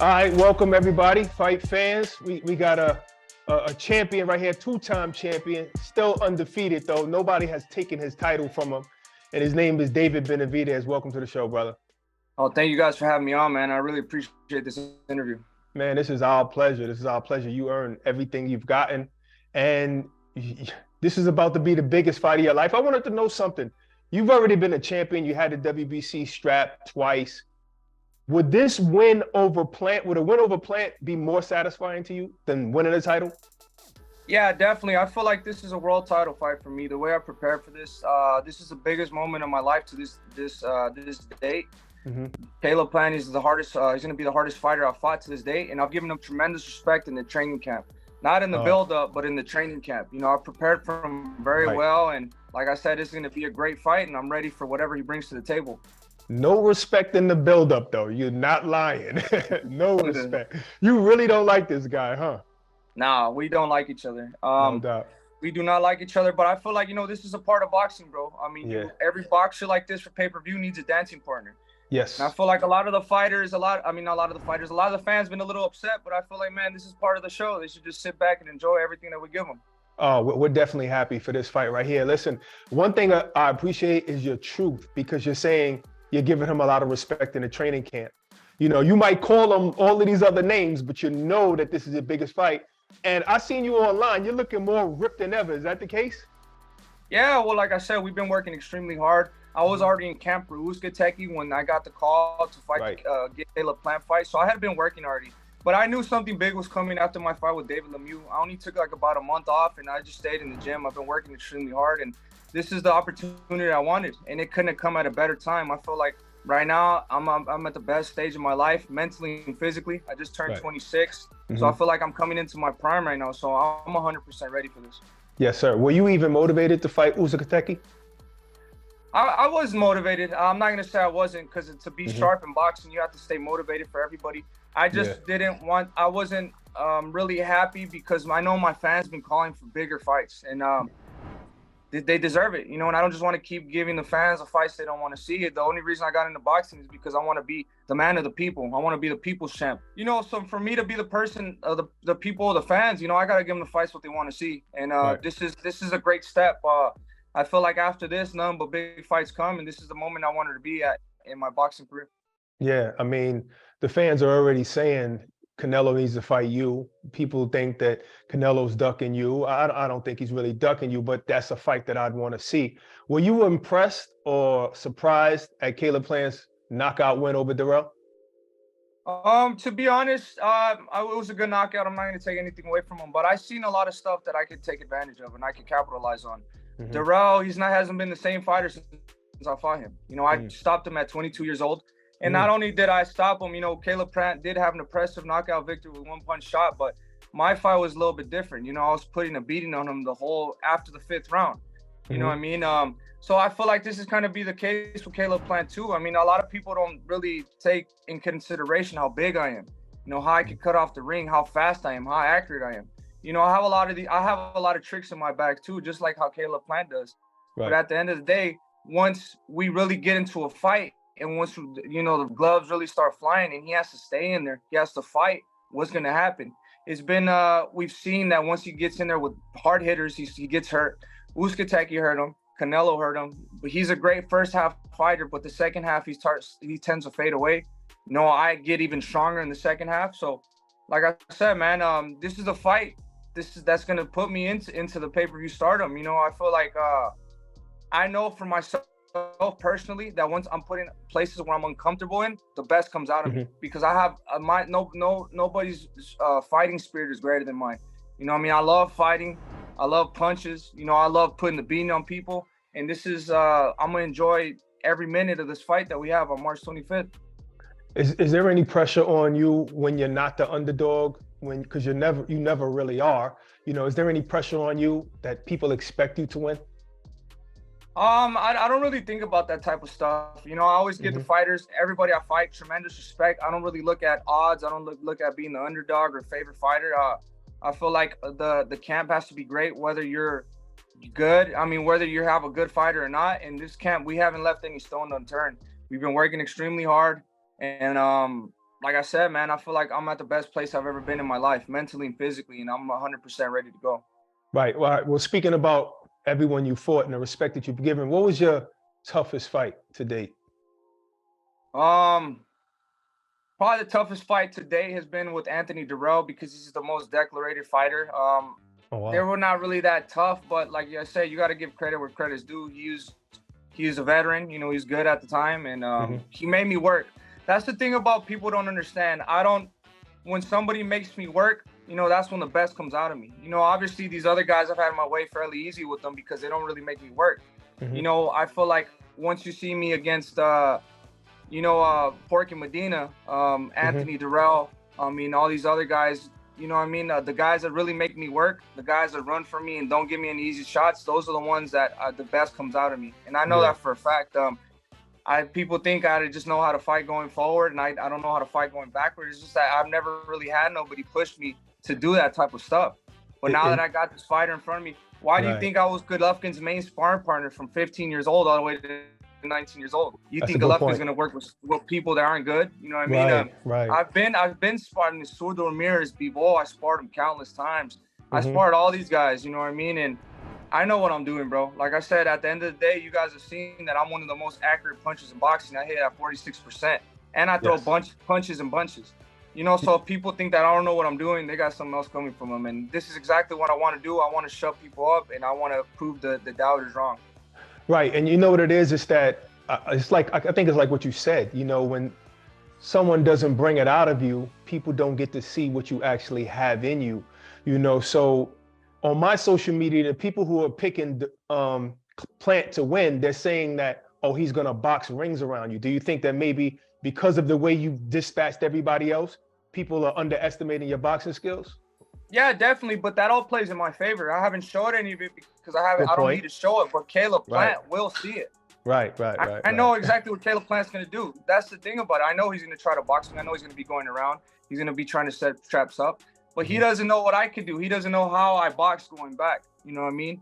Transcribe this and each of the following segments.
All right, welcome everybody, fight fans. We got a champion right here, two-time champion, still undefeated though. Nobody has taken his title from him, and his name is David Benavidez. Welcome to the show, brother. Oh, thank you guys for having me on, man. I really appreciate this interview. Man, this is our pleasure. This is our pleasure. You earned everything you've gotten, and this is about to be the biggest fight of your life. I wanted to know something. You've already been a champion. You had the WBC strap twice. Would this win over Plant, would a win over Plant be more satisfying to you than winning a title? Yeah, definitely. I feel like this is a world title fight for me. The way I prepared for this, this is the biggest moment of my life to this date. Mm-hmm. Caleb Plant is the hardest. He's going to be the hardest fighter I've fought to this date, and I've given him tremendous respect in the training camp. Not in the build-up, but in the training camp. You know, I prepared for him very well, and like I said, it's going to be a great fight, and I'm ready for whatever he brings to the table. No respect in the build-up, though. You're not lying. No respect. You really don't like this guy, huh? Nah, we don't like each other. No doubt. We do not like each other, but I feel like, you know, this is a part of boxing, bro. I mean, every boxer like this for pay-per-view needs a dancing partner. Yes. And I feel like a lot of the fighters, a lot of the fans been a little upset, but I feel like, man, this is part of the show. They should just sit back and enjoy everything that we give them. Oh, we're definitely happy for this fight right here. Listen, one thing I appreciate is your truth, because you're saying you're giving him a lot of respect in the training camp. You know, you might call him all of these other names, but you know that this is the biggest fight. And I seen you online. You're looking more ripped than ever. Is that the case? Yeah, well, like I said, we've been working extremely hard. I was already in camp for Uzcategui when I got the call to fight, get Caleb Plant fight. So I had been working already. But I knew something big was coming after my fight with David Lemieux. I only took like about a month off, and I just stayed in the gym. I've been working extremely hard, and this is the opportunity I wanted, and it couldn't have come at a better time. I feel like right now I'm at the best stage of my life, mentally and physically. I just turned 26, so I feel like I'm coming into my prime right now. So I'm 100% ready for this. Yes, sir. Were you even motivated to fight Uzcategui? I was motivated. I'm not gonna say I wasn't, because to be sharp in boxing, you have to stay motivated for everybody. I just didn't want. I wasn't really happy, because I know my fans been calling for bigger fights, and they deserve it, you know, and I don't just want to keep giving the fans the fights they don't want to see. The only reason I got into boxing is because I want to be the man of the people. I want to be the people's champ. You know, so for me to be the person of the people, the fans, you know, I got to give them the fights what they want to see. And this is a great step. I feel like after this, none but big fights come, and this is the moment I wanted to be at in my boxing career. Yeah, I mean, the fans are already saying Canelo needs to fight you. People think that Canelo's ducking you. I don't think he's really ducking you, but that's a fight that I'd want to see. Were you impressed or surprised at Caleb Plant's knockout win over Darrell? To be honest, it was a good knockout. I'm not going to take anything away from him, but I've seen a lot of stuff that I could take advantage of and I could capitalize on. Darrell, hasn't been the same fighter since I fought him. You know, I stopped him at 22 years old. And not only did I stop him, you know, Caleb Plant did have an impressive knockout victory with one punch shot, but my fight was a little bit different. You know, I was putting a beating on him the whole after the 5th round. You know what I mean? So I feel like this is kind of be the case with Caleb Plant too. I mean, a lot of people don't really take in consideration how big I am. You know, how I can cut off the ring, how fast I am, how accurate I am. You know, I have a lot of tricks in my bag too, just like how Caleb Plant does. But at the end of the day, once we really get into a fight, and once, you know, the gloves really start flying and he has to stay in there, he has to fight, what's going to happen? It's been, we've seen that once he gets in there with hard hitters, he gets hurt. Uzcategui hurt him. Canelo hurt him. But he's a great first half fighter, but the second half, he tends to fade away. You know, I get even stronger in the second half. So, like I said, man, this is a fight. That's going to put me into the pay-per-view stardom. You know, I feel like I know for myself, personally, that once I'm put in places where I'm uncomfortable in, the best comes out of me, because I have nobody's fighting spirit is greater than mine. You know what I mean? I love fighting. I love punches. You know, I love putting the beating on people. And this is I'm gonna enjoy every minute of this fight that we have on March 25th. Is there any pressure on you when you're not the underdog? Because you never really are. You know, is there any pressure on you that people expect you to win? I don't really think about that type of stuff. You know, I always give the fighters, everybody I fight, tremendous respect. I don't really look at odds. I don't look at being the underdog or favorite fighter. I feel like the camp has to be great, whether you're good. I mean, whether you have a good fighter or not. In this camp, we haven't left any stone unturned. We've been working extremely hard, and like I said, man, I feel like I'm at the best place I've ever been in my life, mentally and physically, and I'm 100% ready to go. Right. Well, speaking about everyone you fought and the respect that you've given, what was your toughest fight to date? Um, Probably the toughest fight to date has been with Anthony Durrell because he's the most declarated fighter. Oh, They wow. were not really that tough, but like I said, you got to give credit where credit's due. He was a veteran, you know, he's good at the time, and he made me work. That's the thing about people don't understand. When somebody makes me work, you know, that's when the best comes out of me. You know, obviously these other guys I've had my way fairly easy with them because they don't really make me work. You know, I feel like once you see me against, Porky Medina, Anthony Durrell, I mean, all these other guys, you know what I mean? The guys that really make me work, the guys that run for me and don't give me any easy shots, those are the ones that the best comes out of me. And I know that for a fact. People think I just know how to fight going forward, and I don't know how to fight going backward. It's just that I've never really had nobody push me to do that type of stuff. But now that I got this fighter in front of me, why do you think I was Golovkin's main sparring partner from 15 years old all the way to 19 years old? You think Golovkin's gonna work with people that aren't good? You know what I mean? Right. I've been sparring with Surdo Ramirez, Bivol. I sparred him countless times. I sparred all these guys. You know what I mean? And I know what I'm doing, bro. Like I said, at the end of the day, you guys have seen that I'm one of the most accurate punches in boxing. I hit at 46%, and I throw punches and bunches. You know, so if people think that I don't know what I'm doing, they got something else coming from them. And this is exactly what I want to do. I want to shut people up, and I want to prove the doubters wrong. Right. And you know what it is? It's that it's like, I think it's like what you said, you know, when someone doesn't bring it out of you, people don't get to see what you actually have in you, you know. So on my social media, the people who are picking Plant to win, they're saying that, oh, he's going to box rings around you. Do you think that maybe because of the way you dispatched everybody else, people are underestimating your boxing skills? Yeah, definitely. But that all plays in my favor. I haven't showed any of it because I don't need to show it, but Caleb Plant will see it. Right. I know exactly what Caleb Plant's going to do. That's the thing about it. I know he's going to try to box me. I know he's going to be going around. He's going to be trying to set traps up. But he doesn't know what I could do. He doesn't know how I box going back. You know what I mean?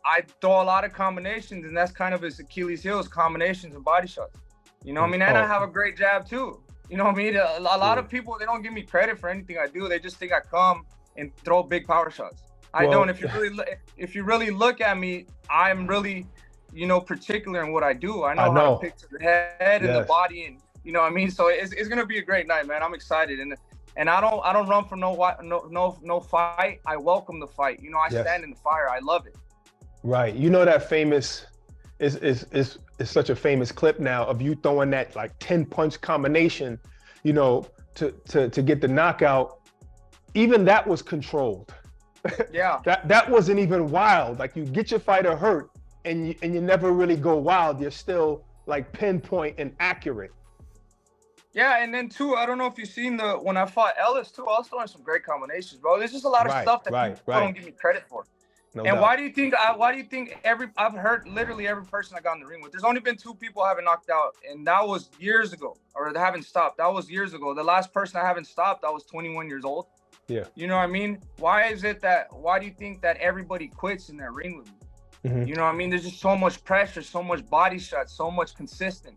I throw a lot of combinations, and that's kind of his Achilles heel, is combinations and body shots. You know what I mean? And I have a great jab too. You know what I mean? A lot of people, they don't give me credit for anything I do. They just think I come and throw big power shots. I don't. If you really look at me, I'm really, you know, particular in what I do. I know how to pick to the head and the body, and you know what I mean? So it's gonna be a great night, man. I'm excited. And I don't run from no fight. I welcome the fight. You know, I stand in the fire. I love it. Right. You know, that famous is such a famous clip now of you throwing that like 10 punch combination, you know, to get the knockout. Even that was controlled. Yeah. that wasn't even wild. Like, you get your fighter hurt and you never really go wild. You're still like pinpoint and accurate. Yeah, and then too, I don't know if you've seen when I fought Ellis too, I was throwing some great combinations, bro. There's just a lot of stuff that people don't give me credit for. No doubt. Why do you think I've heard literally every person I got in the ring with? There's only been 2 people I haven't knocked out, and that was years ago, or they haven't stopped. That was years ago. The last person I haven't stopped, I was 21 years old. Yeah. You know what I mean? Why do you think that everybody quits in that ring with me? You know what I mean? There's just so much pressure, so much body shots, so much consistent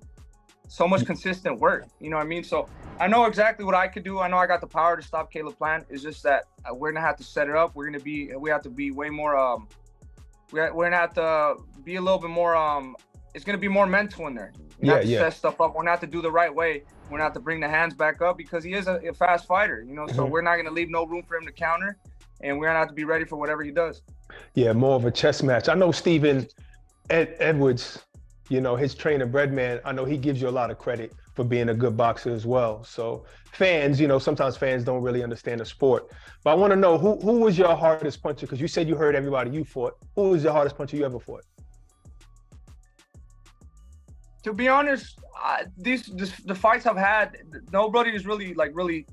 work. You know what I mean? So I know exactly what I could do. I know I got the power to stop Caleb Plant. It's just that we're gonna have to set it up. We have to be way more. We're gonna have to be a little bit more. It's gonna be more mental in there. We have to set stuff up. We're gonna have to do the right way. We're gonna have to bring the hands back up because he is a fast fighter. You know, so we're not gonna leave no room for him to counter, and we're gonna have to be ready for whatever he does. Yeah, more of a chess match. I know Stephen Edwards, you know, his trainer Breadman, I know he gives you a lot of credit for being a good boxer as well. So fans, you know, sometimes fans don't really understand the sport. But I want to know, who was your hardest puncher? Because you said you heard everybody you fought. Who was your hardest puncher you ever fought? To be honest, the fights I've had, nobody is really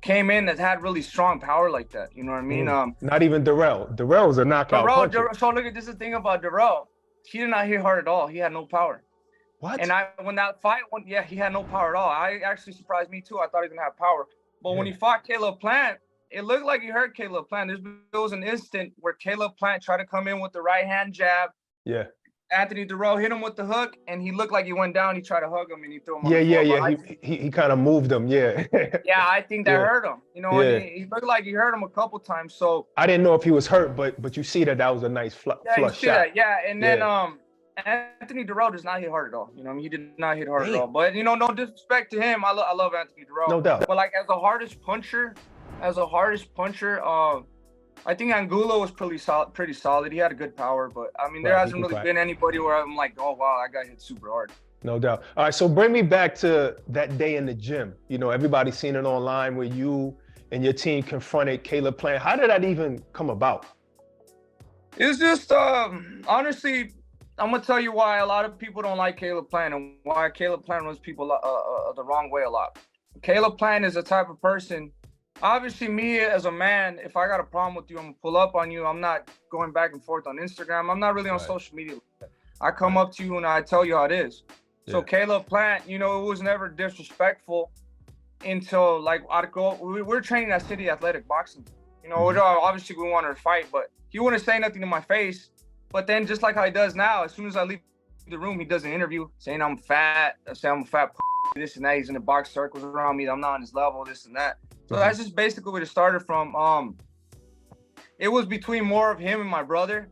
came in that had really strong power like that. You know what I mean? Not even Durrell. Durrell was a knockout puncher. So look at this is the thing about Durrell. He did not hit hard at all. He had no power. What? And when that fight went, he had no power at all. I actually surprised me too. I thought he was gonna have power. But when he fought Caleb Plant, it looked like he hurt Caleb Plant. There was an instant where Caleb Plant tried to come in with the right hand jab. Yeah. Anthony Durrell hit him with the hook, and he looked like he went down. He tried to hug him, and he threw him on Yeah, the floor. yeah. He kind of moved him. Yeah. Yeah, I think that hurt him. You know, Yeah. and he looked like he hurt him a couple times. So I didn't know if he was hurt, but you see that was a nice flush shot. That. Yeah, and then Anthony Durrell does not hit hard at all. You know, I mean, he did not hit hard at all. But you know, no disrespect to him. I love Anthony Durrell. No doubt. But like as a hardest puncher, I think Angulo was pretty solid. He had a good power, but I mean, there hasn't really been anybody where I'm like, oh wow, that guy hit super hard. No doubt. All right, so bring me back to that day in the gym. You know, everybody's seen it online where you and your team confronted Caleb Plant. How did that even come about? It's just honestly, I'm gonna tell you why a lot of people don't like Caleb Plant and why Caleb Plant runs people the wrong way a lot. Caleb Plant is the type of person. Obviously, me as a man, if I got a problem with you, I'm gonna pull up on you. I'm not going back and forth on Instagram. I'm not really on social media. I come up to you and I tell you how it is. So Caleb Plant, you know, it was never disrespectful until like we're training at City Athletic Boxing. You know, obviously we wanted to fight, but he wouldn't say nothing to my face. But then just like how he does now, as soon as I leave the room, he does an interview saying I'm fat, saying I'm a fat this and that. He's in the box circles around me. I'm not on his level, this and that. So that's just basically where it started from. It was between more of him and my brother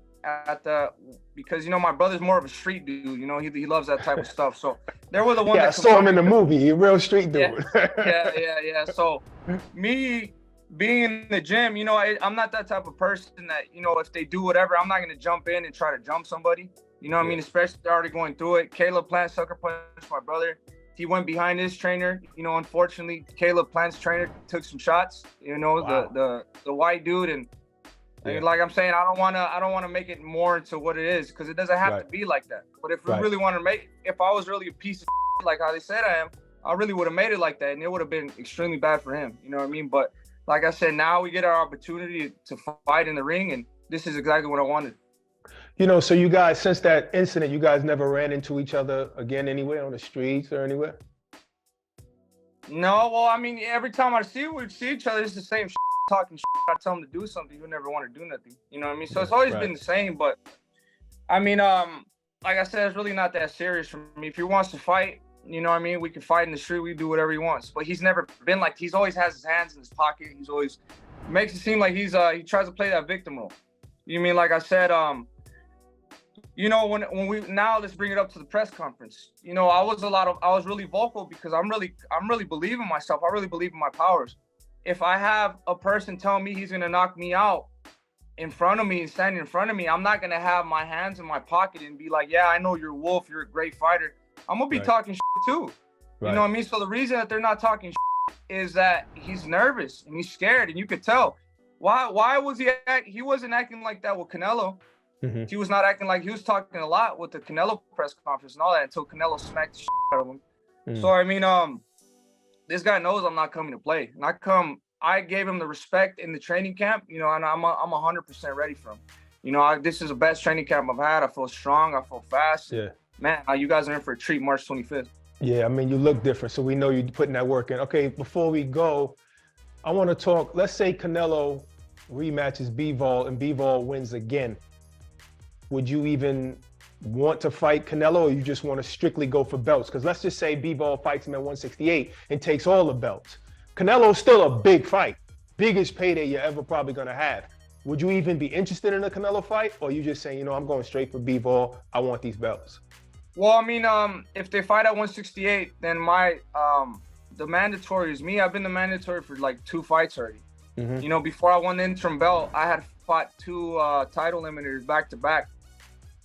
because you know my brother's more of a street dude. You know he loves that type of stuff. So there were the ones. Yeah, I saw him in the movie. A real street dude. Yeah. So me being in the gym, you know, I'm not that type of person that, you know, if they do whatever, I'm not gonna jump in and try to jump somebody. You know what I mean? Especially if they're already going through it. Caleb Plant sucker punched my brother. He went behind his trainer. You know, unfortunately, Caleb Plant's trainer took some shots. You know, the white dude, and like I'm saying, I don't wanna make it more into what it is because it doesn't have to be like that. But if we really want to if I was really a piece of like how they said I am, I really would have made it like that, and it would have been extremely bad for him. You know what I mean? But like I said, now we get our opportunity to fight in the ring, and this is exactly what I wanted. You know, so you guys, since that incident, you guys never ran into each other again anywhere on the streets or anywhere? No, well, I mean, every time we'd see each other, it's the same talking I tell him to do something, he'll never want to do nothing. You know what I mean? So it's always been the same, but I mean, like I said, it's really not that serious for me. If he wants to fight, you know what I mean? We can fight in the street, we do whatever he wants. But he's never been like, he's always has his hands in his pocket. He's always makes it seem like he tries to play that victim role. You mean, like I said, you know, when we now let's bring it up to the press conference. You know, I was really vocal because I'm really believe in myself. I really believe in my powers. If I have a person tell me he's gonna knock me out in front of me and standing in front of me, I'm not gonna have my hands in my pocket and be like, yeah, I know you're Wolf, you're a great fighter. I'm gonna be talking too. You know what I mean? So the reason that they're not talking is that he's nervous and he's scared, and you could tell. Why was he wasn't acting like that with Canelo. He was not acting like he was talking a lot with the Canelo press conference and all that until Canelo smacked the shit out of him. So I mean, this guy knows I'm not coming to play, and I gave him the respect in the training camp, you know, and I'm 100% ready for him. You know, this is the best training camp I've had. I feel strong. I feel fast. Yeah, man, you guys are in for a treat March 25th. Yeah, I mean, you look different, so we know you're putting that work in. Okay, before we go, I want to talk. Let's say Canelo rematches Bivol and Bivol wins again. Would you even want to fight Canelo, or you just want to strictly go for belts? Because let's just say Bivol fights him at 168 and takes all the belts. Canelo's still a big fight, biggest payday you're ever probably going to have. Would you even be interested in a Canelo fight, or you just saying, you know, I'm going straight for Bivol, I want these belts? Well, I mean, if they fight at 168, then the mandatory is me. I've been the mandatory for like 2 fights already. You know, before I won the interim belt, I had fought 2 title eliminators back to back.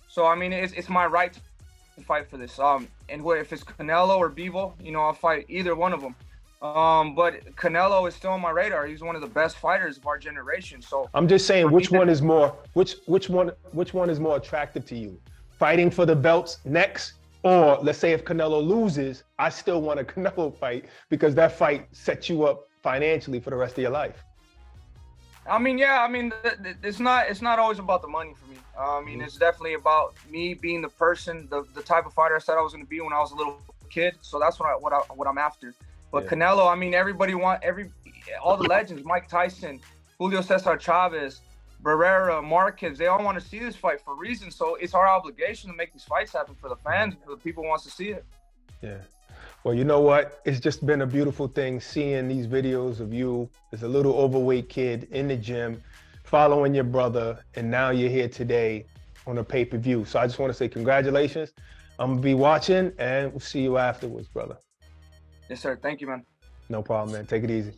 So I mean, it's my right to fight for this. And if it's Canelo or Bivol, you know, I'll fight either one of them. But Canelo is still on my radar. He's one of the best fighters of our generation. So I'm just saying, which one is more attractive to you? Fighting for the belts next, or let's say if Canelo loses, I still want a Canelo fight because that fight sets you up financially for the rest of your life. I mean, yeah, I mean, it's not always about the money for me. I mean, it's definitely about me being the person, the type of fighter I said I was going to be when I was a little kid. So that's what I'm after. But Canelo, I mean, all the legends, Mike Tyson, Julio Cesar Chavez, Barrera, Marquez, they all want to see this fight for a reason. So it's our obligation to make these fights happen for the fans, for the people who wants to see it. Yeah. Well, you know what? It's just been a beautiful thing seeing these videos of you as a little overweight kid in the gym, following your brother, and now you're here today on a pay-per-view. So I just want to say congratulations. I'm going to be watching, and we'll see you afterwards, brother. Yes, sir. Thank you, man. No problem, man. Take it easy.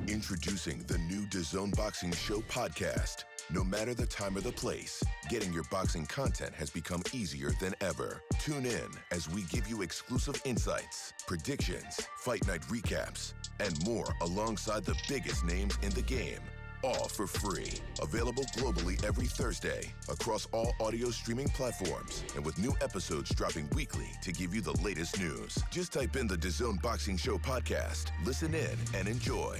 Introducing the new DAZN Boxing Show podcast. No matter the time or the place, getting your boxing content has become easier than ever. Tune in as we give you exclusive insights, predictions, fight night recaps, and more alongside the biggest names in the game. All for free. Available globally every Thursday across all audio streaming platforms and with new episodes dropping weekly to give you the latest news. Just type in the DAZN Boxing Show podcast, listen in, and enjoy.